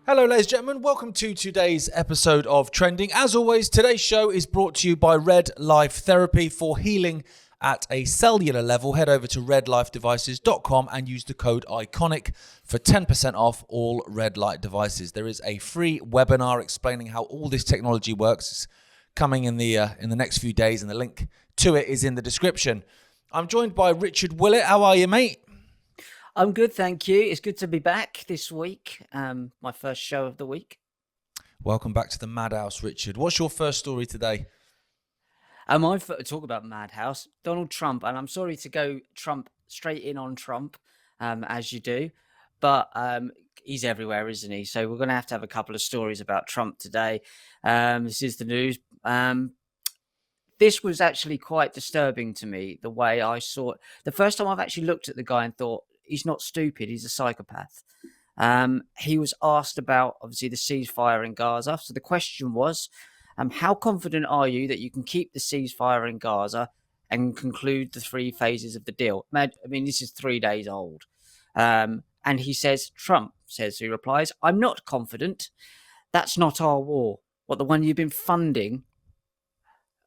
Hello, ladies and gentlemen. Welcome to today's episode of Trending. As always, today's show is brought to you by Red Life Therapy. For healing at a cellular level, head over to redlifedevices.com and use the code Ickonic for 10% off all red light devices. There is a free webinar explaining how all this technology works. It's coming in the next few days, and the link to it is in the description. I'm joined by Richard Willett. How are you, mate? I'm good, thank you. It's good to be back this week. My first show of the week. Welcome back to the Madhouse, Richard. What's your first story today? Talk about Madhouse. Donald Trump, and I'm sorry to go straight in on Trump, as you do, but he's everywhere, isn't he? So we're going to have a couple of stories about Trump today. This is the news. This was actually quite disturbing to me, the way I saw it. The first time I've actually looked at the guy and thought, he's not stupid, he's a psychopath. He was asked about, obviously, the ceasefire in Gaza. So the question was, how confident are you that you can keep the ceasefire in Gaza and conclude the 3 phases of the deal? I mean, this is 3 days old. And Trump says, he replies, I'm not confident. That's not our war. What, the one you've been funding?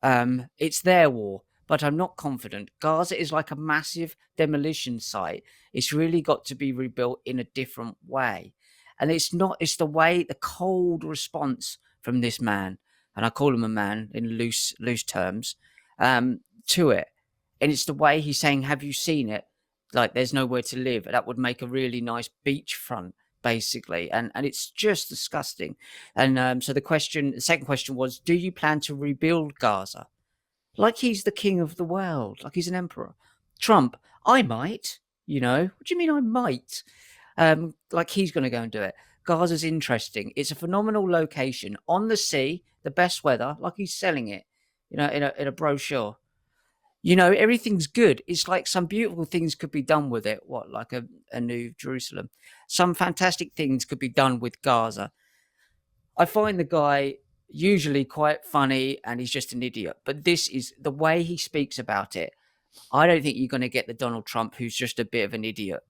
It's their war. But I'm not confident. Gaza is like a massive demolition site. It's really got to be rebuilt in a different way. And it's the cold response from this man, and I call him a man in loose terms, to it. And it's the way he's saying, have you seen it? Like, there's nowhere to live. That would make a really nice beachfront, basically. And it's just disgusting. And so the second question was, do you plan to rebuild Gaza? Like he's the king of the world, like he's an emperor. Trump, I might, What do you mean I might? Like he's going to go and do it. Gaza's interesting. It's a phenomenal location on the sea, the best weather, like he's selling it, in a brochure. Everything's good. It's like some beautiful things could be done with it. What, like a new Jerusalem? Some fantastic things could be done with Gaza. I find the guy usually quite funny, and he's just an idiot. But this is the way he speaks about it. I don't think you're going to get the Donald Trump who's just a bit of an idiot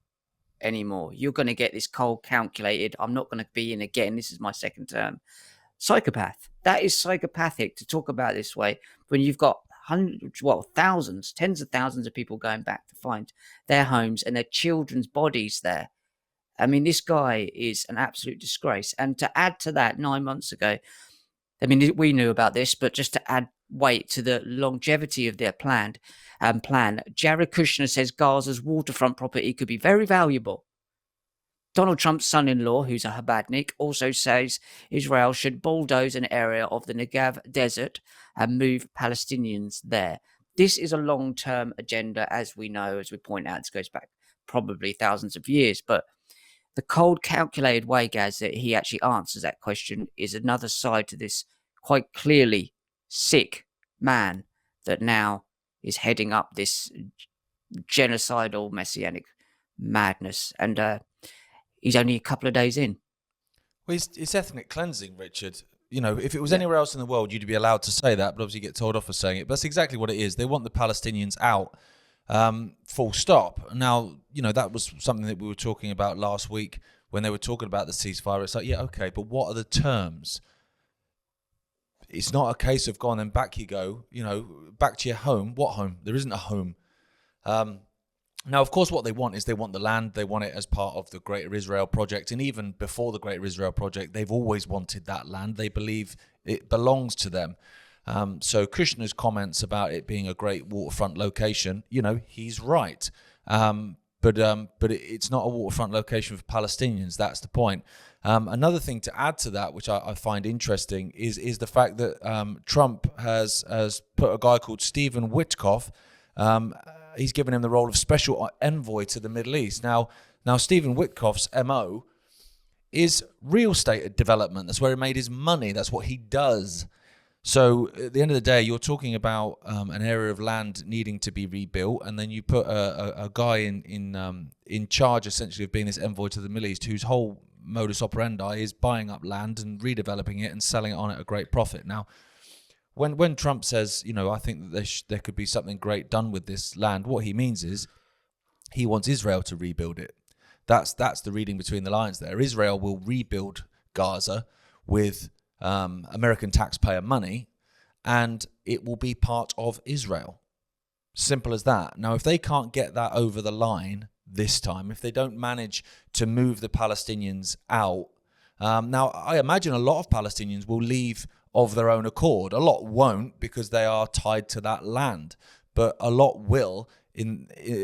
anymore. You're going to get this cold, calculated, I'm not going to be in again, this is my second term. Psychopath. That is psychopathic to talk about this way when you've got thousands, tens of thousands of people going back to find their homes and their children's bodies there. I mean, this guy is an absolute disgrace. And to add to that, 9 months ago, I mean, we knew about this, but just to add weight to the longevity of their plan, Jared Kushner says Gaza's waterfront property could be very valuable. Donald Trump's son-in-law, who's a Chabadnik, also says Israel should bulldoze an area of the Negev desert and move Palestinians there. This is a long-term agenda, as we know, as we point out. This goes back probably thousands of years, but the cold, calculated way, Gaz, that he actually answers that question is another side to this quite clearly sick man that now is heading up this genocidal, messianic madness. And he's only a couple of days in. Well, it's ethnic cleansing, Richard. If it was anywhere else in the world, you'd be allowed to say that, but obviously you get told off for saying it. But that's exactly what it is. They want the Palestinians out. Full stop. Now, that was something that we were talking about last week when they were talking about the ceasefire. It's like, yeah, okay, but what are the terms? It's not a case of go on and back you go, back to your home. What home? There isn't a home. Now, of course, what they want is they want the land. They want it as part of the Greater Israel Project. And even before the Greater Israel Project, they've always wanted that land. They believe it belongs to them. So Kushner's comments about it being a great waterfront location, he's right. But it's not a waterfront location for Palestinians. That's the point. Another thing to add to that, which I find interesting, is the fact that Trump has put a guy called Stephen Witkoff. He's given him the role of special envoy to the Middle East. Now Stephen Witkoff's MO is real estate development. That's where he made his money. That's what he does. So at the end of the day, you're talking about an area of land needing to be rebuilt, and then you put a guy in charge, essentially, of being this envoy to the Middle East, whose whole modus operandi is buying up land and redeveloping it and selling it on at a great profit. Now, when Trump says, I think that there could be something great done with this land, what he means is he wants Israel to rebuild it. That's the reading between the lines there. Israel will rebuild Gaza with American taxpayer money, and it will be part of Israel. Simple as that. Now, if they can't get that over the line this time, if they don't manage to move the Palestinians out, now I imagine a lot of Palestinians will leave of their own accord. A lot won't, because they are tied to that land, but a lot will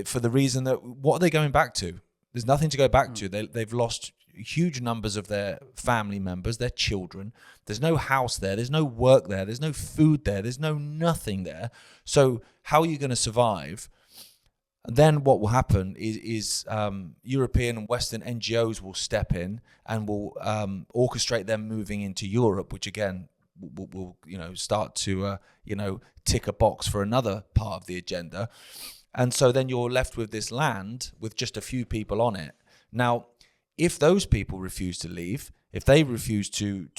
for the reason that, what are they going back to? There's nothing to go back to. They've lost huge numbers of their family members, their children. There's no house there. There's no work there. There's no food there. There's no nothing there. So how are you going to survive? Then what will happen is European and Western NGOs will step in and will orchestrate them moving into Europe, which again will start to tick a box for another part of the agenda. And so then you're left with this land with just a few people on it. Now, if those people refuse to leave, if they refuse to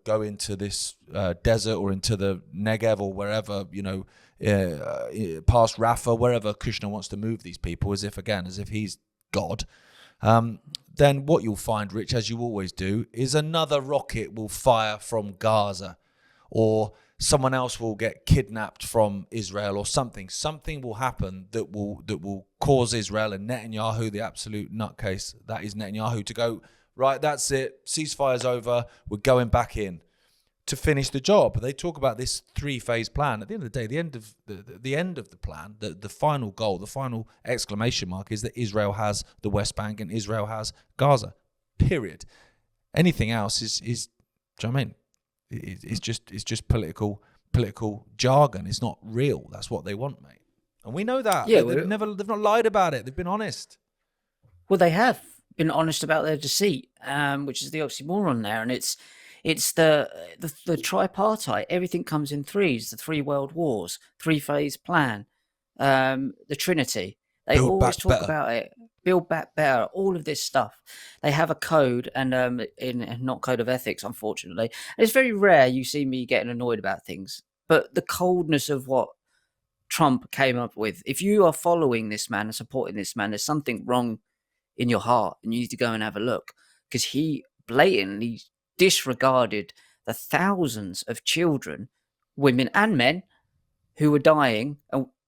go into this desert or into the Negev or wherever, past Rafah, wherever Kushner wants to move these people, as if he's God, then what you'll find, Rich, as you always do, is another rocket will fire from Gaza, or someone else will get kidnapped from Israel, or something. Something will happen that will cause Israel and Netanyahu, the absolute nutcase that is Netanyahu, to go, right, that's it, ceasefire's over, we're going back in to finish the job. They talk about this 3-phase plan. At the end of the day, the end of the plan, the final goal, the final exclamation mark is that Israel has the West Bank and Israel has Gaza. Period. Anything else is do you know what I mean? It's just political jargon. It's not real. That's what they want, mate. And we know that. Yeah, they've not lied about it. They've been honest. Well, they have been honest about their deceit, which is the oxymoron there, and it's the tripartite. Everything comes in threes. The 3 world wars, 3-phase plan, the Trinity. They always talk about it. Build back better. All of this stuff. They have a code, and not code of ethics, unfortunately. And it's very rare you see me getting annoyed about things, but the coldness of what Trump came up with. If you are following this man and supporting this man, there's something wrong in your heart, and you need to go and have a look, because he blatantly disregarded the thousands of children, women and men who were dying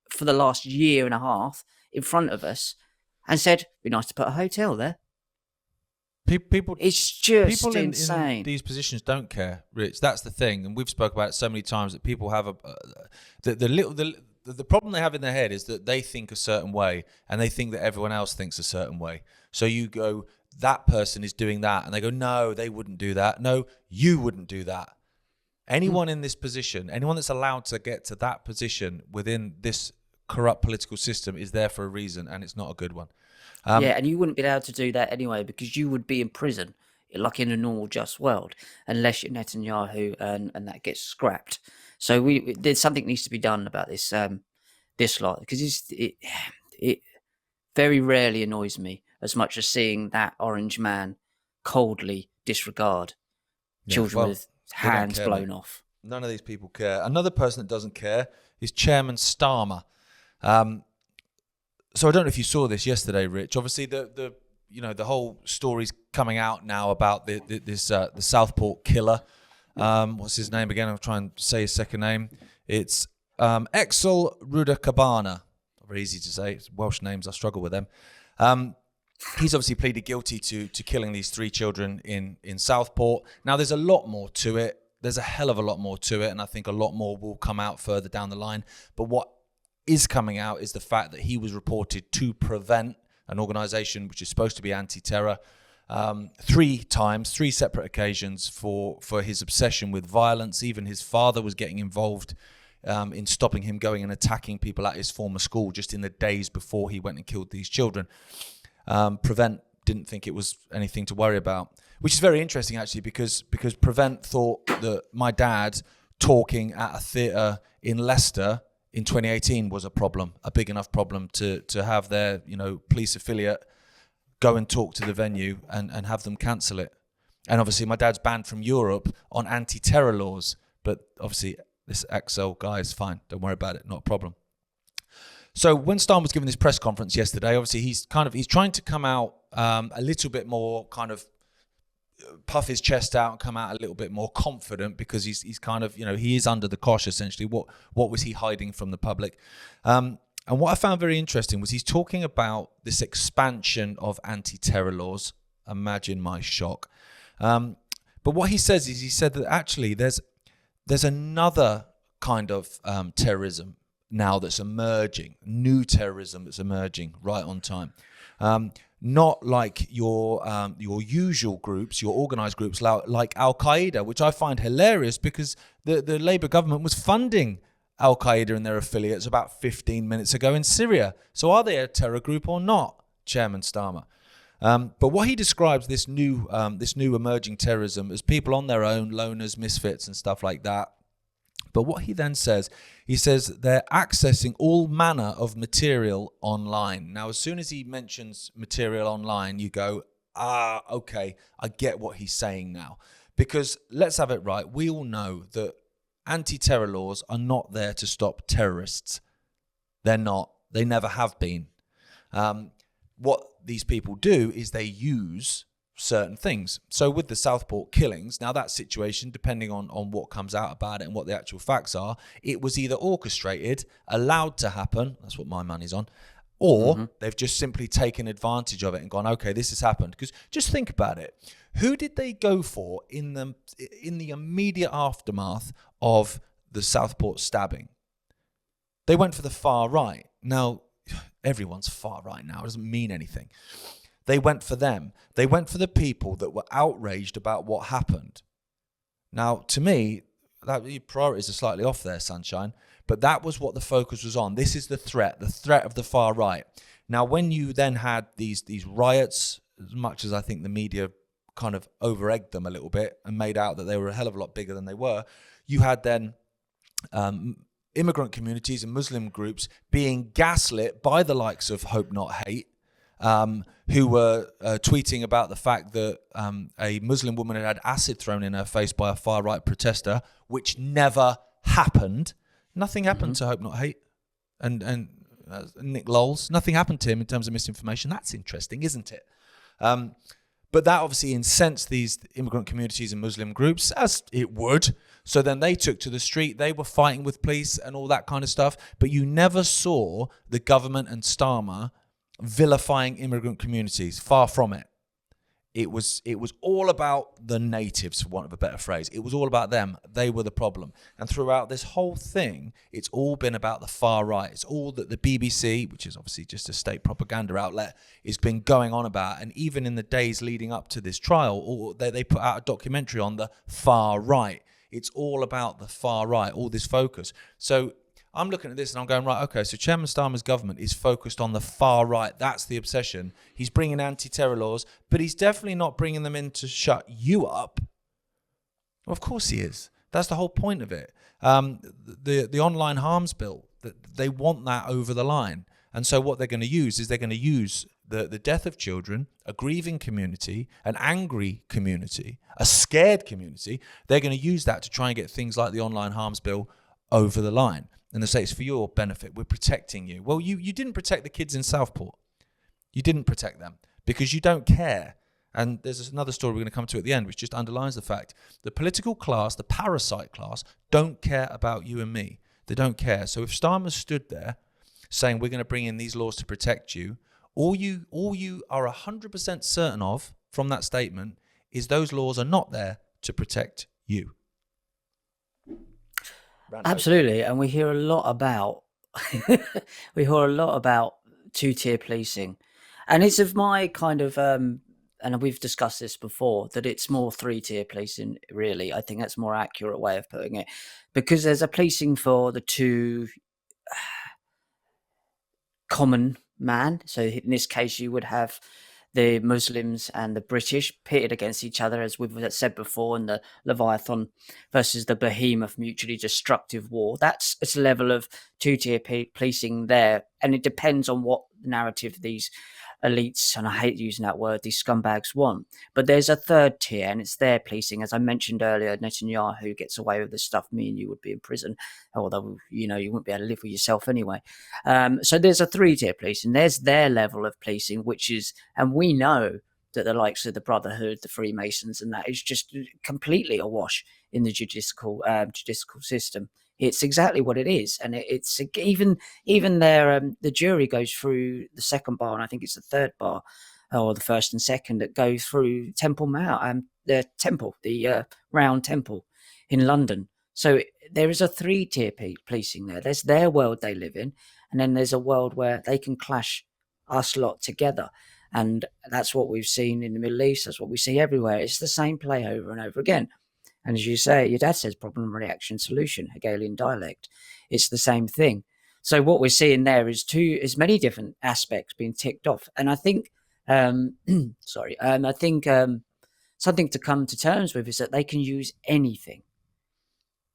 for the last year and a half in front of us, and said, it'd be nice to put a hotel there. It's just people insane. In these positions don't care, Rich. That's the thing, and we've spoke about it so many times, that people have the problem they have in their head is that they think a certain way, and they think that everyone else thinks a certain way. So you go, that person is doing that, and they go, no, they wouldn't do that. No, you wouldn't do that. Anyone in this position, anyone that's allowed to get to that position within this corrupt political system is there for a reason, and it's not a good one. And you wouldn't be allowed to do that anyway, because you would be in prison, like in a normal just world, unless you're Netanyahu, and that gets scrapped. So there's something needs to be done about this this lot, because it very rarely annoys me as much as seeing that orange man coldly disregard children with hands blown off. None of these people care. Another person that doesn't care is Chairman Starmer. So I don't know if you saw this yesterday, Rich. Obviously, the whole story's coming out now about the Southport killer. What's his name again? I'll try and say his second name. It's Exel Rudakabana. Very easy to say. It's Welsh names. I struggle with them. He's obviously pleaded guilty to killing these 3 children in Southport. Now, there's a lot more to it. There's a hell of a lot more to it, and I think a lot more will come out further down the line. But what is coming out is the fact that he was reported to Prevent, an organisation which is supposed to be anti-terror, 3 times, 3 separate occasions for his obsession with violence. Even his father was getting involved in stopping him going and attacking people at his former school just in the days before he went and killed these children. Prevent didn't think it was anything to worry about, which is very interesting actually, because Prevent thought that my dad talking at a theatre in Leicester in 2018 was a problem, a big enough problem to have their police affiliate go and talk to the venue and have them cancel it. And obviously my dad's banned from Europe on anti-terror laws, but obviously this Axel guy is fine, don't worry about it, not a problem. So when Starmer was giving this press conference yesterday, obviously he's trying to come out a little bit more kind of puff his chest out and come out a little bit more confident, because he's kind of, he is under the cosh essentially. What was he hiding from the public? And what I found very interesting was he's talking about this expansion of anti-terror laws. Imagine my shock. But what he says is, he said that actually there's another kind of terrorism now that's emerging, new terrorism that's emerging right on time. Not like your usual groups, your organized groups like Al-Qaeda, which I find hilarious, because the Labour government was funding Al-Qaeda and their affiliates about 15 minutes ago in Syria. So are they a terror group or not, Chairman Starmer? But what he describes this new emerging terrorism as people on their own, loners, misfits and stuff like that. But what he then says, he says they're accessing all manner of material online. Now, as soon as he mentions material online, you go, okay, I get what he's saying now. Because let's have it right. We all know that anti-terror laws are not there to stop terrorists. They're not. They never have been. What these people do is they use certain things. So with the Southport killings, now that situation, depending on what comes out about it and what the actual facts are, it was either orchestrated, allowed to happen, that's what my money's on, or they've just simply taken advantage of it and gone, okay, this has happened. Because just think about it. Who did they go for in the immediate aftermath of the Southport stabbing? They went for the far right. Now, everyone's far right now. It doesn't mean anything. They went for them. They went for the people that were outraged about what happened. Now, to me, your priorities are slightly off there, Sunshine, but that was what the focus was on. This is the threat of the far right. Now, when you then had these riots, as much as I think the media kind of over-egged them a little bit and made out that they were a hell of a lot bigger than they were, you had then immigrant communities and Muslim groups being gaslit by the likes of Hope Not Hate, who were tweeting about the fact that a Muslim woman had acid thrown in her face by a far-right protester, which never happened. Nothing happened to Hope Not Hate and Nick Lowles. Nothing happened to him in terms of misinformation. That's interesting, isn't it? But that obviously incensed these immigrant communities and Muslim groups, as it would. So then they took to the street. They were fighting with police and all that kind of stuff. But you never saw the government and Starmer vilifying immigrant communities. Far from it. It was all about the natives, for want of a better phrase. It was all about them. They were the problem. And throughout this whole thing, it's all been about the far right. It's all that the BBC, which is obviously just a state propaganda outlet, has been going on about. And even in the days leading up to this trial, they put out a documentary on the far right. It's all about the far right, all this focus. So I'm looking at this and I'm going, right, okay, so Chairman Starmer's government is focused on the far right. That's the obsession. He's bringing anti-terror laws, but he's definitely not bringing them in to shut you up. Well, of course he is. That's the whole point of it. The online harms bill, they want that over the line. And so what they're going to use is they're going to use the death of children, a grieving community, an angry community, a scared community. They're going to use that to try and get things like the online harms bill over the line. And they say it's for your benefit. We're protecting you. Well, you didn't protect the kids in Southport. You didn't protect them because you don't care. And there's another story we're going to come to at the end, which just underlines the fact the political class, the parasite class, don't care about you and me. They don't care. So if Starmer stood there saying we're going to bring in these laws to protect you, all you are 100% certain of from that statement is those laws are not there to protect you. Absolutely, and we hear a lot about two-tier policing, and it's of my kind of and we've discussed this before, that it's more three-tier policing. Really, I think that's a more accurate way of putting it, because there's a policing for the two common man. So in this case, you would have the Muslims and the British pitted against each other, as we've said before, in the Leviathan versus the Behemoth mutually destructive war. It's a level of two-tier policing there, and it depends on what narrative these elites, and I hate using that word, these scumbags want. But there's a third tier, and it's their policing. As I mentioned earlier, Netanyahu gets away with this stuff. Me and you would be in prison, although you wouldn't be able to live with yourself anyway. So there's a three-tier policing. There's their level of policing, which is, and we know that the likes of the Brotherhood, the Freemasons, and that is just completely awash in the judicial system. It's exactly what it is, and it's even their the jury goes through the second bar, and I think it's the third bar, or the first and second, that go through Temple Mount, the Round Temple in London. So there is a 3-tier policing there. There's their world they live in, and then there's a world where they can clash us lot together. And that's what we've seen in the Middle East. That's what we see everywhere. It's the same play over and over again. And as you say, your dad says problem, reaction, solution, Hegelian dialect. It's the same thing. So what we're seeing there is many different aspects being ticked off. And I think, something to come to terms with is that they can use anything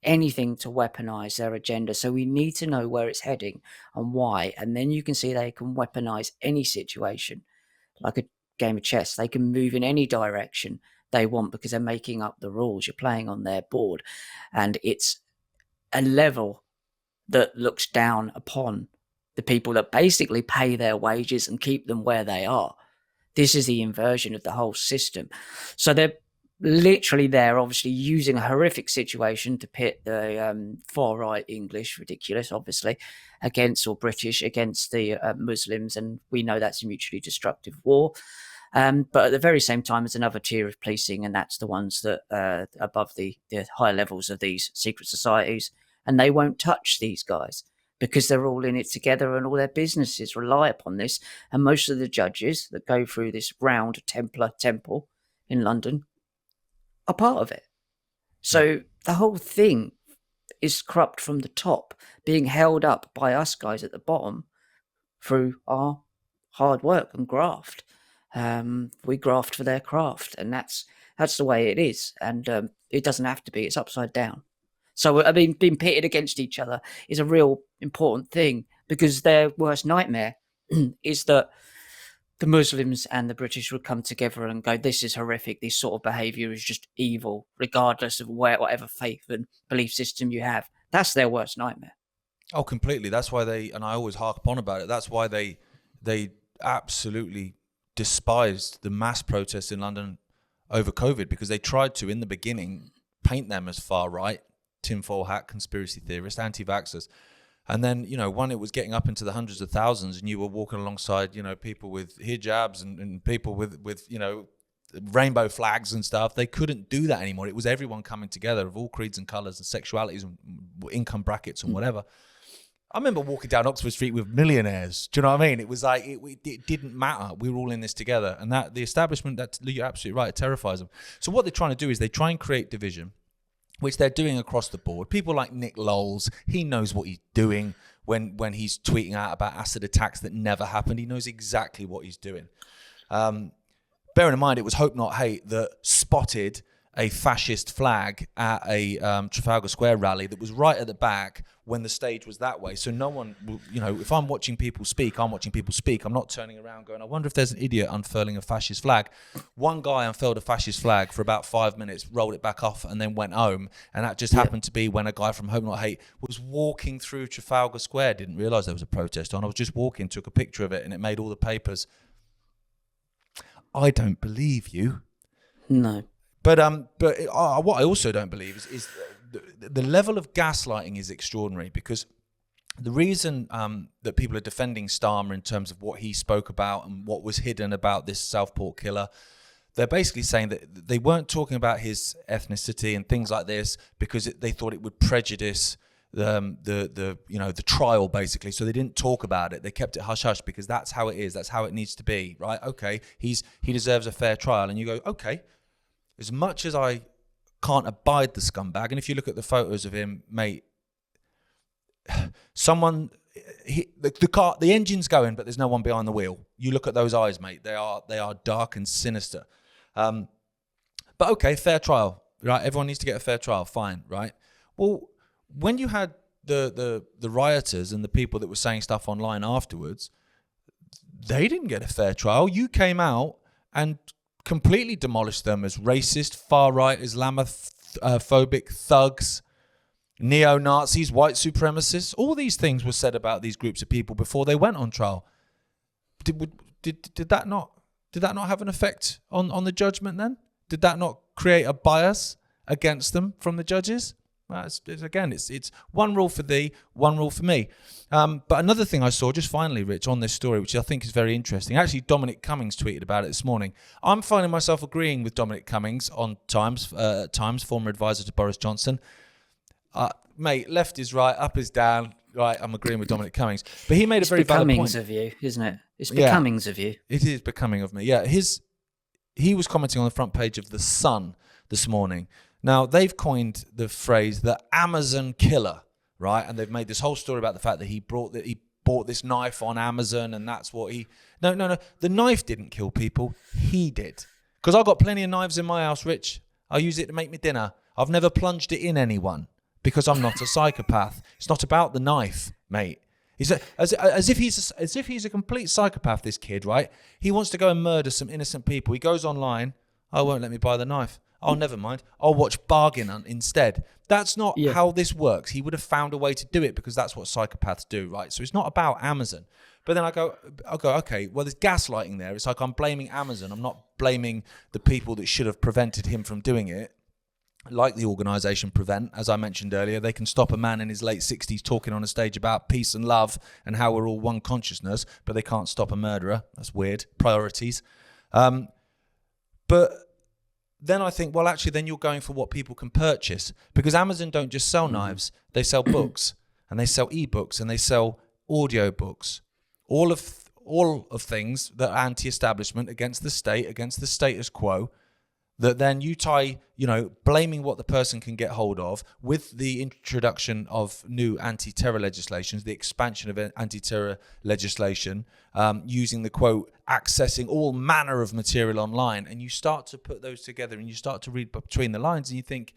to weaponize their agenda. So we need to know where it's heading and why. And then you can see they can weaponize any situation like a game of chess. They can move in any direction they want because they're making up the rules. You're playing on their board, and it's a level that looks down upon the people that basically pay their wages and keep them where they are. This is the inversion of the whole system. So they're literally there, obviously using a horrific situation to pit the far right English, ridiculous, obviously, against, or British against the Muslims, and we know that's a mutually destructive war. But at the very same time, there's another tier of policing, and that's the ones that above the higher levels of these secret societies, and they won't touch these guys because they're all in it together, and all their businesses rely upon this. And most of the judges that go through this round Templar Temple in London are part of it. So the whole thing is corrupt from the top, being held up by us guys at the bottom through our hard work and graft. We graft for their craft, and that's the way it is. And it doesn't have to be. It's upside down. So I mean, being pitted against each other is a real important thing, because their worst nightmare is that the Muslims and the British would come together and go, this is horrific, this sort of behaviour is just evil, regardless of whatever faith and belief system you have. That's their worst nightmare. Oh, completely. That's why and I always harp on about it, that's why they absolutely despised the mass protests in London over COVID, because they tried to, in the beginning, paint them as far right, tinfoil hat, conspiracy theorists, anti-vaxxers. And then, when it was getting up into the hundreds of thousands and you were walking alongside, people with hijabs and people with rainbow flags and stuff, they couldn't do that anymore. It was everyone coming together of all creeds and colours and sexualities and income brackets and whatever. I remember walking down Oxford Street with millionaires. Do you know what I mean? It was like, it didn't matter. We were all in this together. And that the establishment, you're absolutely right, it terrifies them. So what they're trying to do is they try and create division, which they're doing across the board. People like Nick Lowles, he knows what he's doing when he's tweeting out about acid attacks that never happened. He knows exactly what he's doing. Bearing in mind, it was Hope Not Hate that spotted a fascist flag at a Trafalgar Square rally that was right at the back when the stage was that way. So no one, if I'm watching people speak, I'm watching people speak. I'm not turning around going, I wonder if there's an idiot unfurling a fascist flag. One guy unfurled a fascist flag for about 5 minutes, rolled it back off, and then went home. And that just happened to be when a guy from Hope Not Hate was walking through Trafalgar Square. Didn't realise there was a protest on. I was just walking, took a picture of it, and it made all the papers. I don't believe you. No. But what I also don't believe is the level of gaslighting is extraordinary, because the reason that people are defending Starmer in terms of what he spoke about and what was hidden about this Southport killer, they're basically saying that they weren't talking about his ethnicity and things like this because they thought it would prejudice the trial, basically. So they didn't talk about it. They kept it hush hush because that's how it is. That's how it needs to be, right? Okay, he deserves a fair trial, and you go, okay. As much as I can't abide the scumbag, and if you look at the photos of him, mate, the engine's going, but there's no one behind the wheel. You look at those eyes, mate; they are dark and sinister. But okay, fair trial, right? Everyone needs to get a fair trial, fine, right? Well, when you had the rioters and the people that were saying stuff online afterwards, they didn't get a fair trial. You came out and completely demolished them as racist, far-right, Islamophobic thugs, neo-Nazis, white supremacists. All these things were said about these groups of people before they went on trial. Did that not Did that not have an effect on the judgment then? Did that not create a bias against them from the judges? Well, it's one rule for thee, one rule for me. But another thing I saw, just finally, Rich, on this story, which I think is very interesting. Actually, Dominic Cummings tweeted about it this morning. I'm finding myself agreeing with Dominic Cummings on times, former advisor to Boris Johnson. Mate, left is right, up is down. Right, I'm agreeing with Dominic Cummings. But he made a very valid point. It's becomings of you, isn't it? It's becomings of you. It is becoming of me. Yeah, he was commenting on the front page of The Sun this morning. Now, they've coined the phrase the Amazon killer, right? And they've made this whole story about the fact that he bought this knife on Amazon, and that's what he... No. The knife didn't kill people. He did. Because I've got plenty of knives in my house, Rich. I use it to make me dinner. I've never plunged it in anyone because I'm not a psychopath. It's not about the knife, mate. He's as if he's a complete psychopath, this kid, right? He wants to go and murder some innocent people. He goes online. I won't let me buy the knife. Oh, never mind. I'll watch Bargain Hunt instead. That's not how this works. He would have found a way to do it because that's what psychopaths do, right? So it's not about Amazon. But then I'll go, okay, well, there's gaslighting there. It's like I'm blaming Amazon. I'm not blaming the people that should have prevented him from doing it. Like the organisation Prevent, as I mentioned earlier, they can stop a man in his late 60s talking on a stage about peace and love and how we're all one consciousness, but they can't stop a murderer. That's weird. Priorities. But then I think, well, actually, then you're going for what people can purchase, because Amazon don't just sell knives. They sell books, and they sell ebooks, and they sell audio books. All of things that are anti-establishment, against the state, against the status quo, that then you tie, blaming what the person can get hold of with the introduction of new anti-terror legislations, the expansion of anti-terror legislation, using the quote, accessing all manner of material online. And you start to put those together and you start to read between the lines and you think,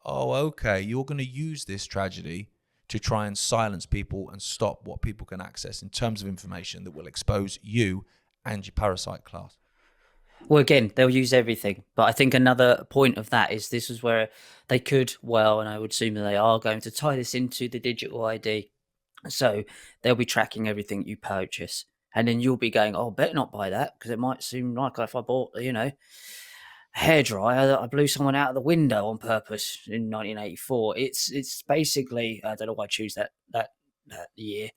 oh, okay, you're going to use this tragedy to try and silence people and stop what people can access in terms of information that will expose you and your parasite class. Well, again, they'll use everything. But I think another point of that is this is where they could, and I would assume that they are going to tie this into the digital ID. So they'll be tracking everything you purchase. And then you'll be going, oh, better not buy that, because it might seem like if I bought, a hairdryer that I blew someone out of the window on purpose in 1984. It's basically, I don't know why I choose that year.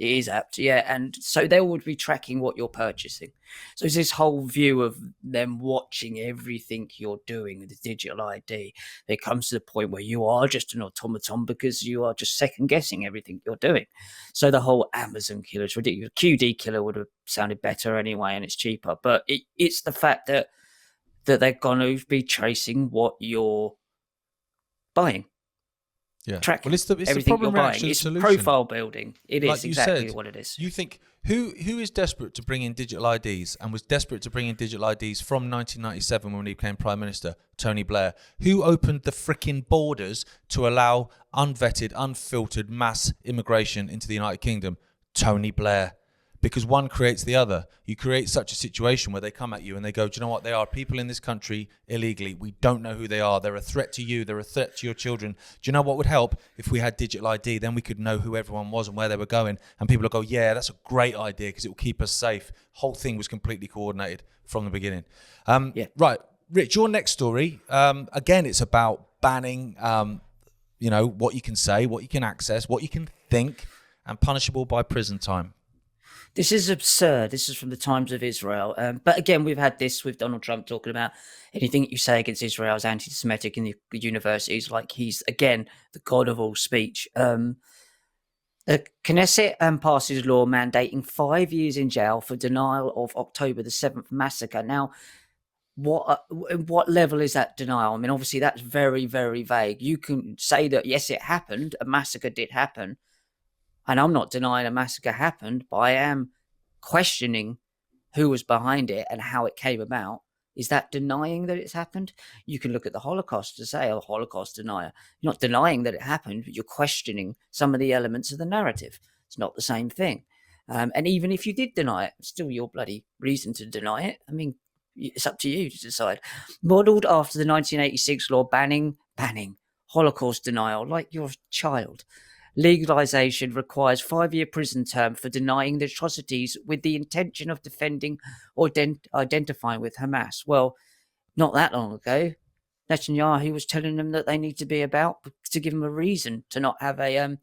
It is apt, yeah. And so they would be tracking what you're purchasing. So it's this whole view of them watching everything you're doing with the digital ID. It comes to the point where you are just an automaton because you are just second guessing everything you're doing. So the whole Amazon killer is ridiculous. QD killer would have sounded better anyway, and it's cheaper. But it's the fact that they're going to be tracing what you're buying. Yeah, tracking it's everything the problem you're buying. reaction It's solution. profile building. It Like is you exactly said, what it is. You think who is desperate to bring in digital IDs and was desperate to bring in digital IDs from 1997 when he became Prime Minister? Tony Blair. Who opened the frickin' borders to allow unvetted, unfiltered mass immigration into the United Kingdom? Tony Blair. Because one creates the other. You create such a situation where they come at you and they go, do you know what? There are people in this country illegally. We don't know who they are. They're a threat to you. They're a threat to your children. Do you know what would help? If we had digital ID, then we could know who everyone was and where they were going. And people will go, yeah, that's a great idea because it will keep us safe. Whole thing was completely coordinated from the beginning. Right. Rich, your next story, again, it's about banning, what you can say, what you can access, what you can think, and punishable by prison time. This is absurd. This is from the Times of Israel. But again, we've had this with Donald Trump talking about anything you say against Israel is anti-Semitic in the universities, like he's, again, the god of all speech. The Knesset passes law mandating 5 years in jail for denial of October the 7th massacre. Now, what level is that denial? I mean, obviously, that's very, very vague. You can say that, yes, it happened. A massacre did happen. And I'm not denying a massacre happened, but I am questioning who was behind it and how it came about. Is that denying that it's happened? You can look at the Holocaust to say, oh, Holocaust denier. You're not denying that it happened, but you're questioning some of the elements of the narrative. It's not the same thing. And even if you did deny it, it's still your bloody reason to deny it. I mean, it's up to you to decide. Modelled after the 1986 law banning Holocaust denial, like you're a child. legalization requires 5-year prison term for denying the atrocities with the intention of defending or identifying with Hamas. Well, not that long ago, Netanyahu was telling them that they need to be about to give them a reason to not have a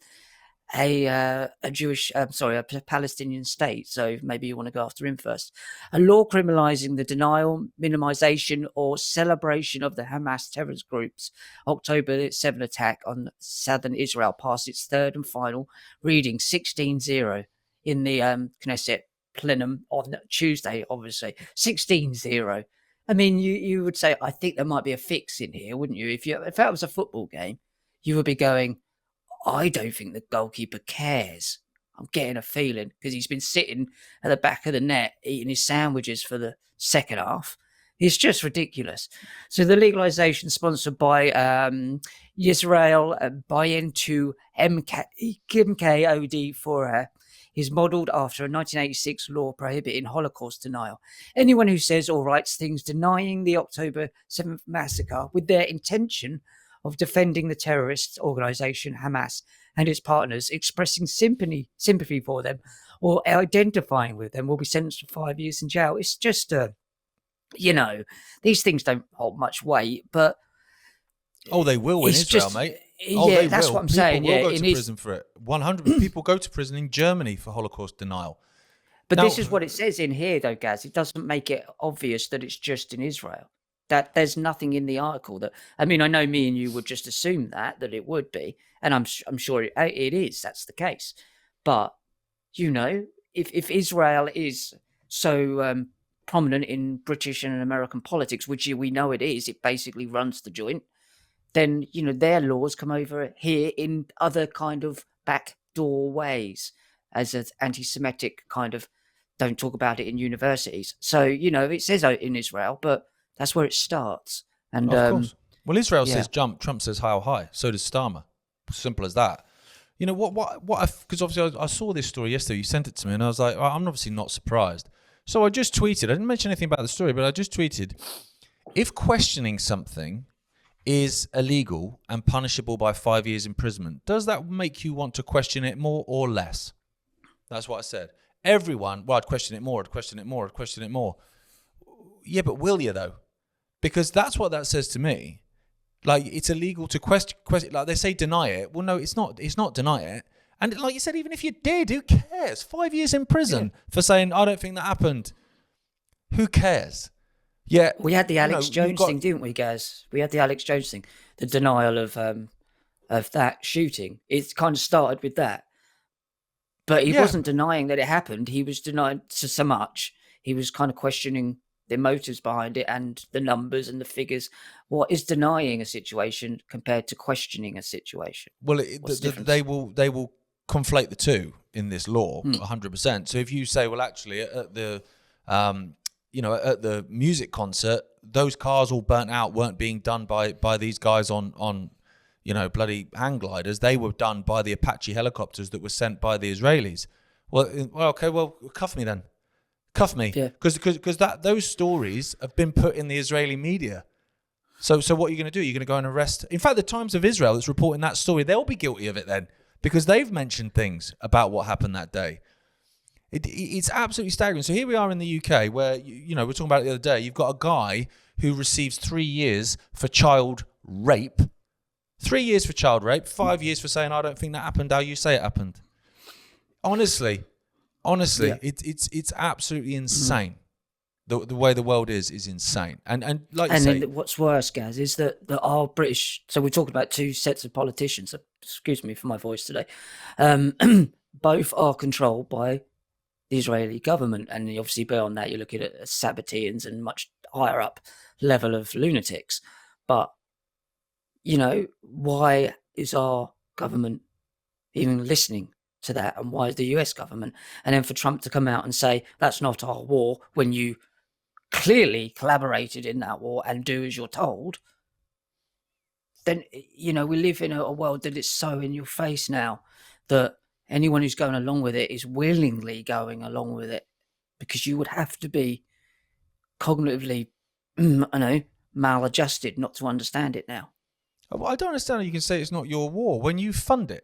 Palestinian state. So maybe you want to go after him first. A law criminalizing the denial, minimization, or celebration of the Hamas terrorist group's October 7 attack on southern Israel passed its third and final reading, 16-0, in the Knesset plenum on Tuesday, obviously. 16-0. I mean, you would say, I think there might be a fix in here, wouldn't you? If that was a football game, you would be going, I don't think the goalkeeper cares. I'm getting a feeling because he's been sitting at the back of the net eating his sandwiches for the second half. It's just ridiculous. So the legalization sponsored by Yisrael buy-in to MKOD for her is modelled after a 1986 law prohibiting Holocaust denial. Anyone who says or writes things denying the October 7th massacre with their intention of defending the terrorist organisation Hamas and its partners, expressing sympathy for them or identifying with them will be sentenced to 5 years in jail. It's just, these things don't hold much weight, but... Oh, they will in Israel, mate. Oh, yeah, that's what I'm saying. People will go to prison for it. 100 people go to prison in Germany for Holocaust denial. But this is what it says in here, though, Gaz. It doesn't make it obvious that it's just in Israel. That there's nothing in the article that... I mean, I know me and you would just assume that it would be. And I'm sure it is. That's the case. But, if Israel is so prominent in British and American politics, which we know it is, it basically runs the joint, then, their laws come over here in other kind of backdoor ways as an anti-Semitic kind of, don't talk about it in universities. So, it says in Israel, but that's where it starts. And of course. Well, Israel says jump, Trump says how high. So does Starmer. Simple as that. Because obviously I saw this story yesterday. You sent it to me and I was like, I'm obviously not surprised. So I just tweeted. I didn't mention anything about the story, but I just tweeted, if questioning something is illegal and punishable by 5 years imprisonment, does that make you want to question it more or less? That's what I said. Everyone, I'd question it more, I'd question it more, I'd question it more. Yeah, but will you though? Because that's what that says to me. Like, it's illegal to question, like they say deny it. Well, no, it's not deny it. And like you said, even if you did, who cares? 5 years in prison for saying, I don't think that happened. Who cares? Yeah, we had the Alex Jones thing, didn't we, Gaz? We had the Alex Jones thing, the denial of that shooting. It kind of started with that, but he wasn't denying that it happened. He was denying so much. He was kind of questioning the motives behind it and the numbers and the figures. What is denying a situation compared to questioning a situation? Well, they will conflate the two in this law, 100%. So if you say, well, actually, at the at the music concert, those cars all burnt out weren't being done by these guys on bloody hang gliders. They were done by the Apache helicopters that were sent by the Israelis. Well, okay, cuff me then. Cuff me. Because those stories have been put in the Israeli media. So what are you going to do? You're going to go and arrest... In fact, the Times of Israel that's reporting that story, they'll be guilty of it then, because they've mentioned things about what happened that day. It's absolutely staggering. So here we are in the UK where, we're talking about it the other day. You've got a guy who receives 3 years for child rape. 3 years for child rape, 5 years for saying, I don't think that happened how you say it happened. Honestly, it's absolutely insane. The way the world is insane. And like you say... then what's worse, Gaz, is that our British... So we're talking about two sets of politicians. Excuse me for my voice today. Both are controlled by the Israeli government, and obviously beyond that you're looking at Sabbateans and much higher up level of lunatics. But why is our government even listening to that, and why is the US government? And then for Trump to come out and say that's not our war when you clearly collaborated in that war and do as you're told, then we live in a world that is so in your face now that anyone who's going along with it is willingly going along with it, because you would have to be cognitively, maladjusted not to understand it now. Well, I don't understand how you can say it's not your war when you fund it.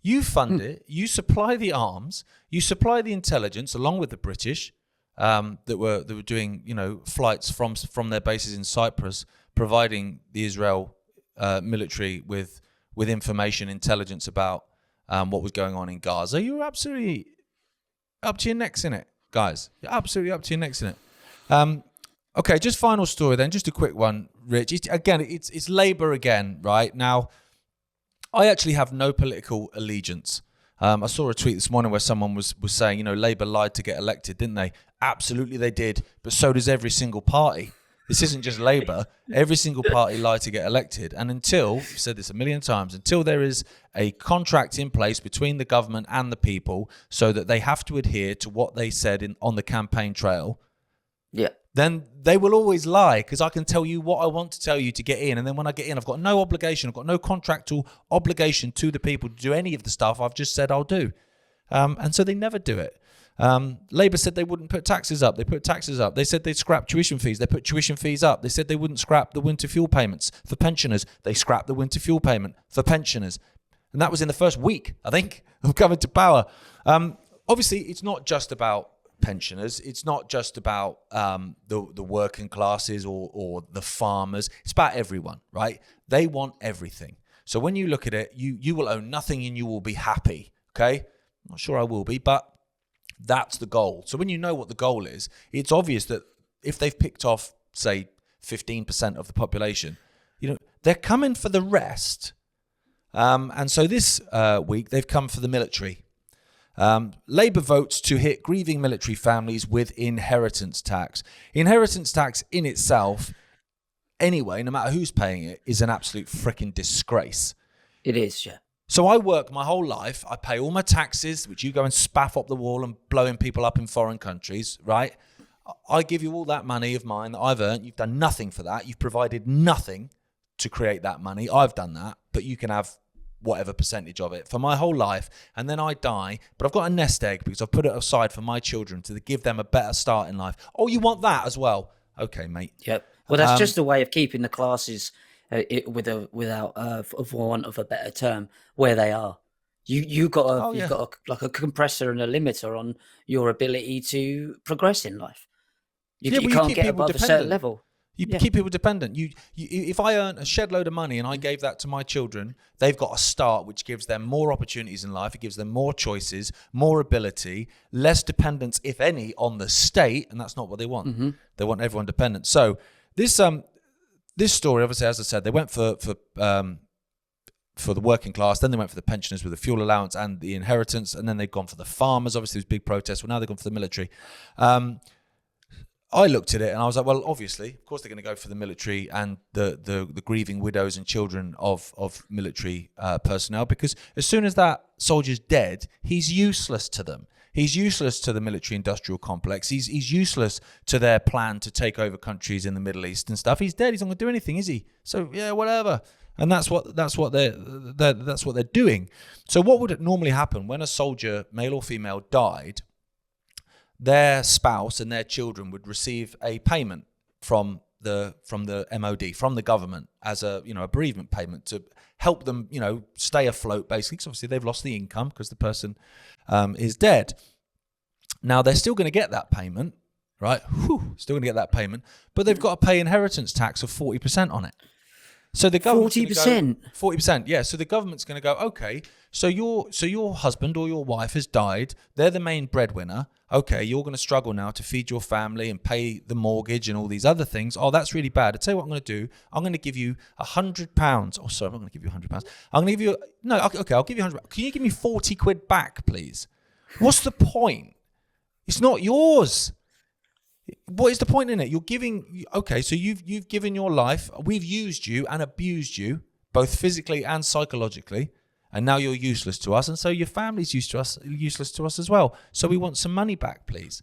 You fund it. You supply the arms. You supply the intelligence, along with the British, that were doing, flights from their bases in Cyprus, providing the Israel military with information, intelligence about what was going on in Gaza. You're absolutely up to your necks in it, guys. You're absolutely up to your necks in it. Okay, just final story then, just a quick one, Rich. It's Labour again, right? Now, I actually have no political allegiance. I saw a tweet this morning where someone was saying, Labour lied to get elected, didn't they? Absolutely they did, but so does every single party. This isn't just Labour. Every single party lied to get elected. And until, I've said this a million times, until there is a contract in place between the government and the people so that they have to adhere to what they said on the campaign trail, then they will always lie, because I can tell you what I want to tell you to get in. And then when I get in, I've got no obligation. I've got no contractual obligation to the people to do any of the stuff I've just said I'll do. And so they never do it. Labour said they wouldn't put taxes up. They put taxes up. They said they'd scrap tuition fees. They put tuition fees up. They said they wouldn't scrap the winter fuel payments for pensioners. They scrapped the winter fuel payment for pensioners. And that was in the first week, I think, of coming to power. Obviously, it's not just about pensioners. It's not just about the working classes or the farmers. It's about everyone, right? They want everything. So when you look at it, you will own nothing and you will be happy, okay? I'm not sure I will be, but that's the goal. So when you know what the goal is, it's obvious that if they've picked off, say, 15% of the population, they're coming for the rest. And so this week, they've come for the military. Labour votes to hit grieving military families with inheritance tax. Inheritance tax in itself, anyway, no matter who's paying it, is an absolute freaking disgrace. It is, yeah. So I work my whole life. I pay all my taxes, which you go and spaff up the wall and blowing people up in foreign countries, right? I give you all that money of mine that I've earned. You've done nothing for that. You've provided nothing to create that money. I've done that, but you can have whatever percentage of it for my whole life. And then I die, but I've got a nest egg because I've put it aside for my children to give them a better start in life. Oh, you want that as well? Okay, mate. Yep. Well, that's just a way of keeping the classes without for want of a better term, where they are. You've got like a compressor and a limiter on your ability to progress in life. You can't get above a certain level. You keep people dependent. You, if I earn a shed load of money and I gave that to my children, they've got a start which gives them more opportunities in life. It gives them more choices, more ability, less dependence, if any, on the state, and that's not what they want. Mm-hmm. They want everyone dependent. So this story, obviously, as I said, they went for the working class, then they went for the pensioners with the fuel allowance and the inheritance, and then they've gone for the farmers. Obviously, there was big protests. Well, now they've gone for the military. I looked at it and I was like, well, obviously, of course they're going to go for the military and the grieving widows and children of military personnel, because as soon as that soldier's dead, he's useless to them. He's useless to the military-industrial complex. He's useless to their plan to take over countries in the Middle East and stuff. He's dead. He's not going to do anything, is he? So yeah, whatever. And that's what they're doing. So what would normally happen when a soldier, male or female, died? Their spouse and their children would receive a payment from the MOD, from the government, as a bereavement payment to help them stay afloat, basically, because obviously they've lost the income because the person is dead. Now they're still going to get that payment, right? Still going to get that payment, but they've got to pay inheritance tax of 40% on it. So the government 40%, yeah. So the government's going to go, okay. So your husband or your wife has died. They're the main breadwinner. Okay, you're going to struggle now to feed your family and pay the mortgage and all these other things. Oh, that's really bad. I tell you what I'm going to do. I'm going to give you £100. Oh, sorry, I'm not going to give you £100. I'm going to give you okay. I'll give you £100. Can you give me 40 quid back, please? What's the point? It's not yours. What is the point in it? You're giving, okay, so you've given your life. We've used you and abused you, both physically and psychologically, and now you're useless to us, and so your family's useless to us as well. So we want some money back, please.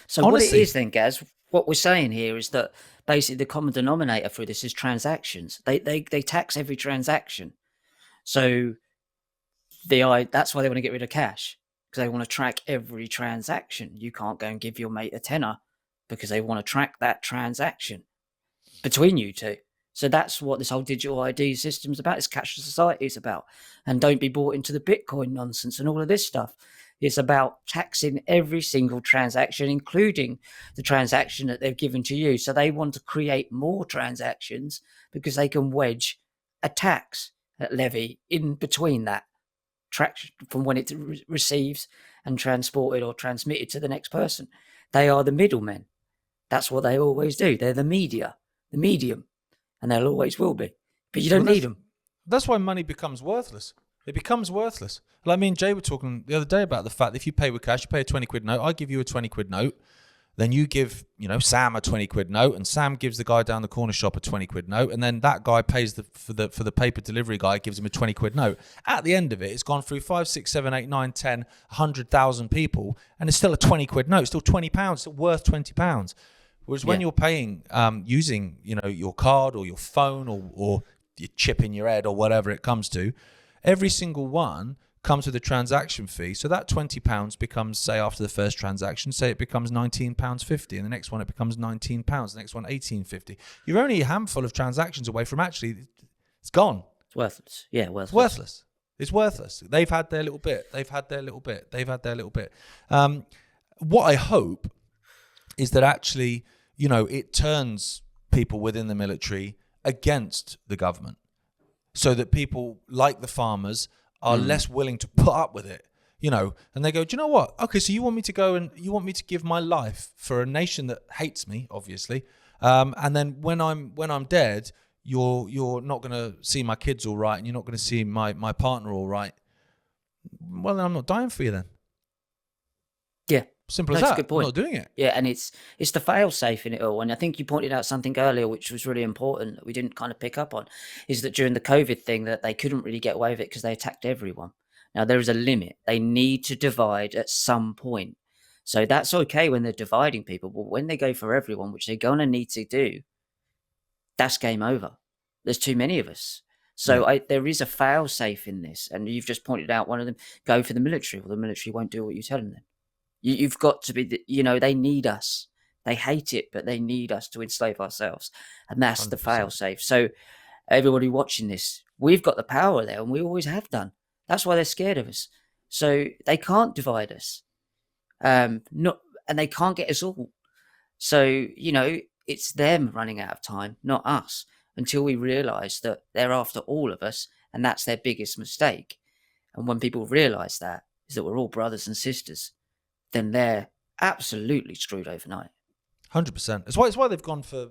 So honestly, what it is then, Gaz, what we're saying here is that basically the common denominator for this is transactions. They tax every transaction. So that's why they want to get rid of cash, because they want to track every transaction. You can't go and give your mate a tenner because they want to track that transaction between you two. So that's what this whole digital ID system is about. It's cashless society is about. And don't be bought into the Bitcoin nonsense and all of this stuff. It's about taxing every single transaction, including the transaction that they've given to you. So they want to create more transactions because they can wedge a tax levy in between that from when it receives and transported or transmitted to the next person. They are the middlemen. That's what they always do. They're the media, the medium, and they'll always will be. But you don't need them. That's why money becomes worthless. It becomes worthless. Like me and Jay were talking the other day about the fact that if you pay with cash, you pay a 20 quid note, I give you a 20 quid note, then you give, Sam a 20 quid note, and Sam gives the guy down the corner shop a 20 quid note, and then that guy pays for the paper delivery guy, gives him a 20 quid note. At the end of it, it's gone through 5, 6, 7, 8, 9, 10, 100,000 people, and it's still a 20 quid note, still £20, still worth £20. Whereas when you're paying using, your card or your phone or your chip in your head or whatever it comes to, every single one comes with a transaction fee. So that £20 becomes, say, after the first transaction, say it becomes £19.50, and the next one it becomes £19, the next one £18.50. You're only a handful of transactions away from actually, it's gone. It's worthless. Yeah, worthless. It's worthless. It's worthless. They've had their little bit. They've had their little bit. They've had their little bit. What I hope is that actually, it turns people within the military against the government, so that people like the farmers are less willing to put up with it, and they go, do you know what? Okay, so you want me to go and you want me to give my life for a nation that hates me, obviously, and then when I'm dead, you're not going to see my kids all right, and you're not going to see my partner all right. Well, then I'm not dying for you then. Yeah. Simple as that. That's a good point. I'm not doing it. Yeah, and it's the fail-safe in it all. And I think you pointed out something earlier, which was really important that we didn't kind of pick up on, is that during the COVID thing that they couldn't really get away with it because they attacked everyone. Now, there is a limit. They need to divide at some point. So that's okay when they're dividing people. But when they go for everyone, which they're going to need to do, that's game over. There's too many of us. So there is a fail-safe in this. And you've just pointed out one of them, go for the military. Well, the military won't do what you tell them then. You've got to be, they need us. They hate it, but they need us to enslave ourselves. And that's 100%. The fail-safe. So everybody watching this, we've got the power there, and we always have done. That's why they're scared of us. So they can't divide us. And they can't get us all. So, it's them running out of time, not us, until we realise that they're after all of us, and that's their biggest mistake. And when people realise that, is that we're all brothers and sisters, then they're absolutely screwed overnight. 100%. It's why they've gone for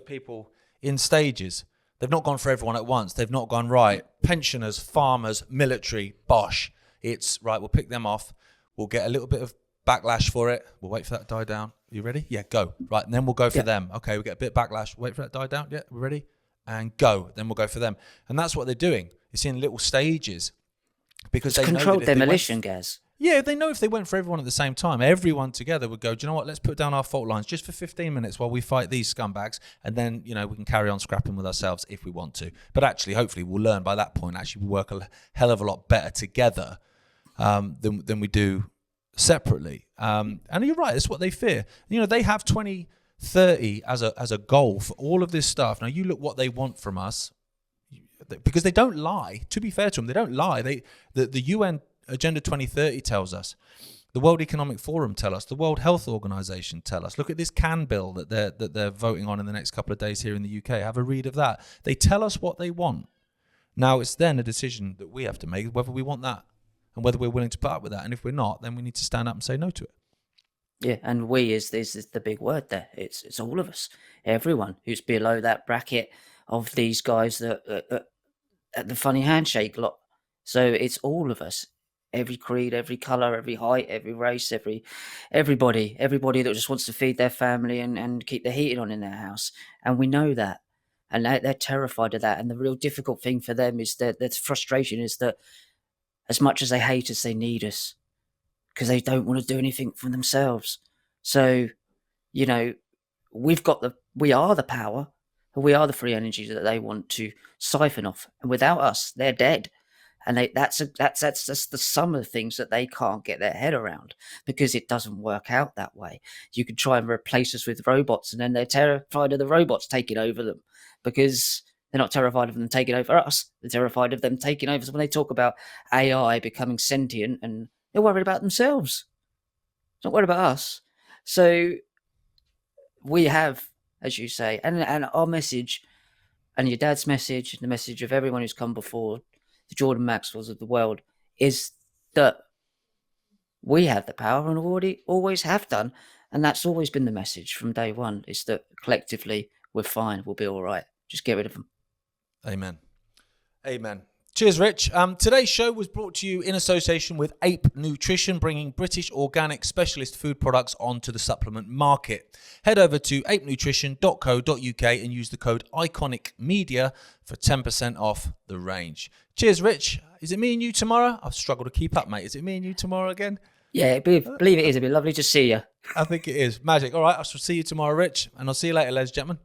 people in stages. They've not gone for everyone at once. They've not gone, right, pensioners, farmers, military, bosh. It's, right, we'll pick them off. We'll get a little bit of backlash for it. We'll wait for that to die down. Are you ready? Yeah, go. Right, and then we'll go for them. Okay, we get a bit of backlash. Wait for that to die down. Yeah, we're ready? And go. Then we'll go for them. And that's what they're doing. It's in little stages. Because it's they controlled know that demolition, Gaz. Yeah, they know if they went for everyone at the same time, everyone together would go, do you know what, let's put down our fault lines just for 15 minutes while we fight these scumbags, and then, we can carry on scrapping with ourselves if we want to. But actually, hopefully, we'll learn by that point, actually, we work a hell of a lot better together than we do separately. And you're right, it's what they fear. They have 2030 as a goal for all of this stuff. Now, you look what they want from us, because they don't lie. To be fair to them, they don't lie. The UN Agenda 2030 tells us, the World Economic Forum tell us, the World Health Organization tell us. Look at this CAN bill that they're voting on in the next couple of days here in the UK. Have a read of that. They tell us what they want. Now it's then a decision that we have to make, whether we want that and whether we're willing to put up with that. And if we're not, then we need to stand up and say no to it. Yeah, and we is the big word there. It's all of us, everyone who's below that bracket of these guys that at the funny handshake lot. So it's all of us. Every creed, every colour, every height, every race, everybody that just wants to feed their family and keep the heating on in their house. And we know that. And they're terrified of that. And the real difficult thing for them is that the frustration is that as much as they hate us, they need us because they don't want to do anything for themselves. So, we are the power, and we are the free energy that they want to siphon off. And without us, they're dead. And that's just the sum of things that they can't get their head around, because it doesn't work out that way. You can try and replace us with robots, and then they're terrified of the robots taking over them, because they're not terrified of them taking over us. They're terrified of them taking over. So when they talk about AI becoming sentient, and they're worried about themselves, they're not worried about us. So we have, as you say, and our message, and your dad's message, and the message of everyone who's come before, the Jordan Maxwells of the world, is that we have the power, and always have done. And that's always been the message from day one, is that collectively we're fine, we'll be all right. Just get rid of them. Amen. Amen. Cheers, Rich. Today's show was brought to you in association with Ape Nutrition, bringing British organic specialist food products onto the supplement market. Head over to apenutrition.co.uk and use the code ICONICMedia for 10% off the range. Cheers, Rich. Is it me and you tomorrow? I've struggled to keep up, mate. Is it me and you tomorrow again? Yeah, believe it is. It'd be lovely to see you. I think it is. Magic. All right, I shall see you tomorrow, Rich. And I'll see you later, ladies and gentlemen.